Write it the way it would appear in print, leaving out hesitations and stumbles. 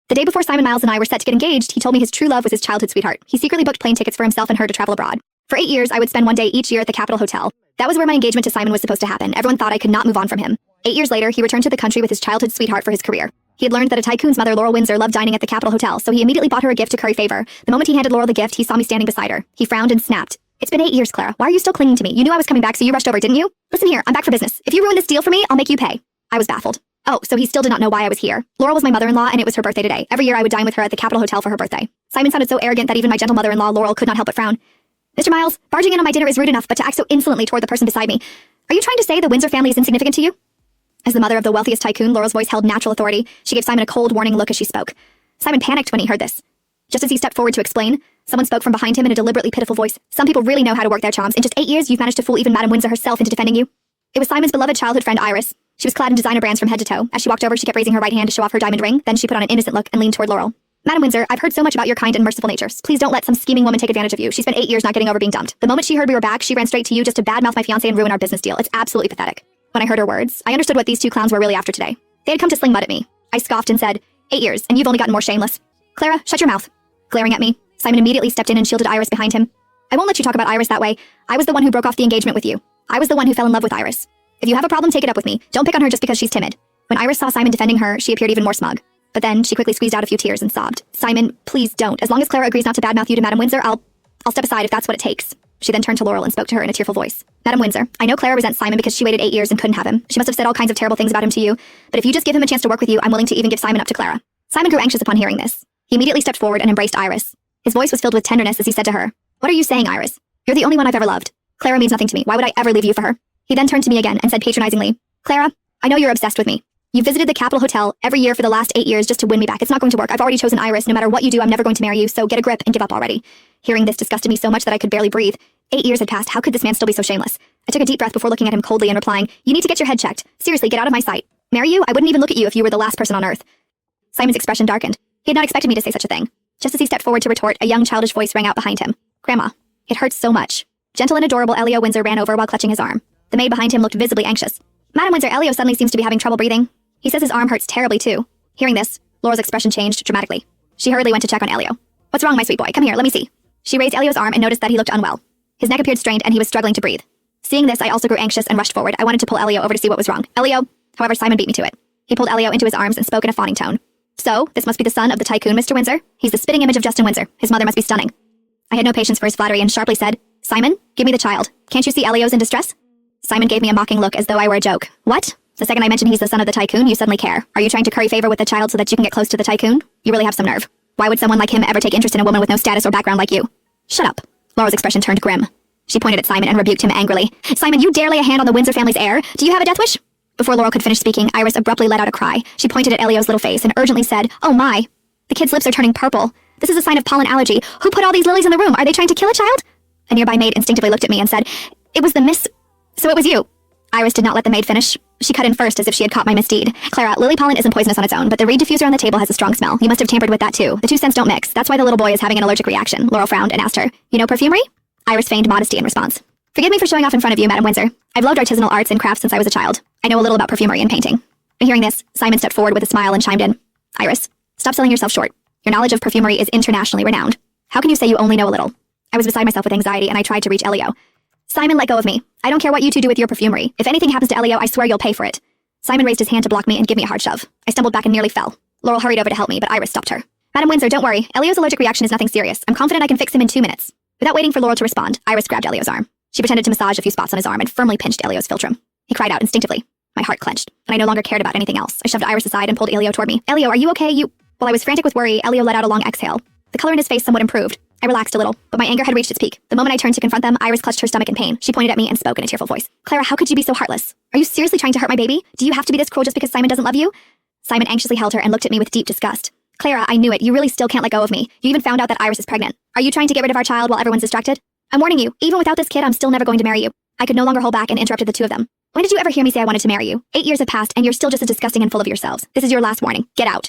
The day before Simon Miles and I were set to get engaged, he told me his true love was his childhood sweetheart. He secretly booked plane tickets for himself and her to travel abroad. For 8 years, I would spend one day each year at the Capitol Hotel. That was where my engagement to Simon was supposed to happen. Everyone thought I could not move on from him. 8 years later, he returned to the country with his childhood sweetheart for his career. He had learned that a tycoon's mother, Laurel Windsor, loved dining at the Capitol Hotel, so he immediately bought her a gift to curry favor. The moment he handed Laurel the gift, he saw me standing beside her. He frowned and snapped. "It's been 8 years, Clara. Why are you still clinging to me? You knew I was coming back, so you rushed over, didn't you? Listen here, I'm back for business. If you ruin this deal for me, I'll make you pay." I was baffled. Oh, so he still did not know why I was here. Laurel was my mother-in-law, and it was her birthday today. Every year I would dine with her at the Capitol Hotel for her birthday. Simon sounded so arrogant that even my gentle mother-in-law, Laurel, could not help but frown. "Mr. Miles, barging in on my dinner is rude enough, but to act so insolently toward the person beside me. Are you trying to say the Windsor family is insignificant to you?" As the mother of the wealthiest tycoon, Laurel's voice held natural authority. She gave Simon a cold, warning look as she spoke. Simon panicked when he heard this. Just as he stepped forward to explain, someone spoke from behind him in a deliberately pitiful voice. "Some people really know how to work their charms. In just 8 years, you've managed to fool even Madame Windsor herself into defending you." It was Simon's beloved childhood friend, Iris. She was clad in designer brands from head to toe. As she walked over, she kept raising her right hand to show off her diamond ring. Then she put on an innocent look and leaned toward Laurel. "Madame Windsor, I've heard so much about your kind and merciful natures. Please don't let some scheming woman take advantage of you. She spent 8 years not getting over being dumped. The moment she heard we were back, she ran straight to you just to badmouth my fiancé and ruin our business deal. It's absolutely pathetic." When I heard her words, I understood what these two clowns were really after today. They had come to sling mud at me. I scoffed and said, "8 years, and you've only gotten more shameless." "Clara, shut your mouth." Glaring at me, Simon immediately stepped in and shielded Iris behind him. "I won't let you talk about Iris that way. I was the one who broke off the engagement with you. I was the one who fell in love with Iris. If you have a problem, take it up with me. Don't pick on her just because she's timid." When Iris saw Simon defending her, she appeared even more smug. But then she quickly squeezed out a few tears and sobbed. "Simon, please don't. As long as Clara agrees not to badmouth you to Madame Windsor, I'll step aside if that's what it takes." She then turned to Laurel and spoke to her in a tearful voice. "Madame Windsor, I know Clara resents Simon because she waited 8 years and couldn't have him. She must have said all kinds of terrible things about him to you. But if you just give him a chance to work with you, I'm willing to even give Simon up to Clara." Simon grew anxious upon hearing this. He immediately stepped forward and embraced Iris. His voice was filled with tenderness as he said to her, "What are you saying, Iris? You're the only one I've ever loved. Clara means nothing to me. Why would I ever leave you for her?" He then turned to me again and said patronizingly, "Clara, I know you're obsessed with me. You visited the Capitol Hotel every year for the last 8 years just to win me back. It's not going to work. I've already chosen Iris. No matter what you do, I'm never going to marry you, so get a grip and give up already." Hearing this disgusted me so much that I could barely breathe. 8 years had passed. How could this man still be so shameless? I took a deep breath before looking at him coldly and replying, "You need to get your head checked. Seriously, get out of my sight. Marry you? I wouldn't even look at you if you were the last person on earth." Simon's expression darkened. He had not expected me to say such a thing. Just as he stepped forward to retort, a young childish voice rang out behind him. "Grandma, it hurts so much." Gentle and adorable Elio Windsor ran over while clutching his arm. The maid behind him looked visibly anxious. "Madame Windsor, Elio suddenly seems to be having trouble breathing. He says his arm hurts terribly too." Hearing this, Laura's expression changed dramatically. She hurriedly went to check on Elio. "What's wrong, my sweet boy? Come here, let me see." She raised Elio's arm and noticed that he looked unwell. His neck appeared strained and he was struggling to breathe. Seeing this, I also grew anxious and rushed forward. I wanted to pull Elio over to see what was wrong. However, Simon beat me to it. He pulled Elio into his arms and spoke in a fawning tone. "So, this must be the son of the tycoon, Mr. Windsor? He's the spitting image of Justin Windsor. His mother must be stunning." I had no patience for his flattery and sharply said, "Simon, give me the child. Can't you see Elio's in distress?" Simon gave me a mocking look as though I were a joke. "What? The second I mention he's the son of the tycoon, you suddenly care. Are you trying to curry favor with the child so that you can get close to the tycoon? You really have some nerve. Why would someone like him ever take interest in a woman with no status or background like you?" "Shut up." Laura's expression turned grim. She pointed at Simon and rebuked him angrily. "Simon, you dare lay a hand on the Windsor family's heir? Do you have a death wish?" Before Laurel could finish speaking, Iris abruptly let out a cry. She pointed at Elio's little face and urgently said, "Oh my. The kid's lips are turning purple. This is a sign of pollen allergy. Who put all these lilies in the room? Are they trying to kill a child?" A nearby maid instinctively looked at me and said, "It was the miss... So it was you." Iris did not let the maid finish. She cut in first as if she had caught my misdeed. "Clara, lily pollen isn't poisonous on its own, but the reed diffuser on the table has a strong smell. You must have tampered with that too. The two scents don't mix. That's why the little boy is having an allergic reaction." Laurel frowned and asked her, "You know perfumery?" Iris feigned modesty in response. "Forgive me for showing off in front of you, Madame Windsor. I've loved artisanal arts and crafts since I was a child. I know a little about perfumery and painting." Hearing this, Simon stepped forward with a smile and chimed in. "Iris, stop selling yourself short. Your knowledge of perfumery is internationally renowned. How can you say you only know a little?" I was beside myself with anxiety and I tried to reach Elio. "Simon, let go of me. I don't care what you two do with your perfumery. If anything happens to Elio, I swear you'll pay for it." Simon raised his hand to block me and give me a hard shove. I stumbled back and nearly fell. Laurel hurried over to help me, but Iris stopped her. "Madame Windsor, don't worry. Elio's allergic reaction is nothing serious. I'm confident I can fix him in 2 minutes." Without waiting for Laurel to respond, Iris grabbed Elio's arm. She pretended to massage a few spots on his arm and firmly pinched Elio's philtrum. He cried out instinctively. My heart clenched, and I no longer cared about anything else. I shoved Iris aside and pulled Elio toward me. "Elio, are you okay? While I was frantic with worry, Elio let out a long exhale. The color in his face somewhat improved. I relaxed a little, but my anger had reached its peak. The moment I turned to confront them, Iris clutched her stomach in pain. She pointed at me and spoke in a tearful voice. "Clara, how could you be so heartless? Are you seriously trying to hurt my baby? Do you have to be this cruel just because Simon doesn't love you?" Simon anxiously held her and looked at me with deep disgust. "Clara, I knew it. You really still can't let go of me. You even found out that Iris is pregnant. Are you trying to get rid of our child while everyone's distracted? I'm warning you, even without this kid, I'm still never going to marry you." I could no longer hold back and interrupted the two of them. "When did you ever hear me say I wanted to marry you? 8 years have passed and you're still just as disgusting and full of yourselves. This is your last warning. Get out."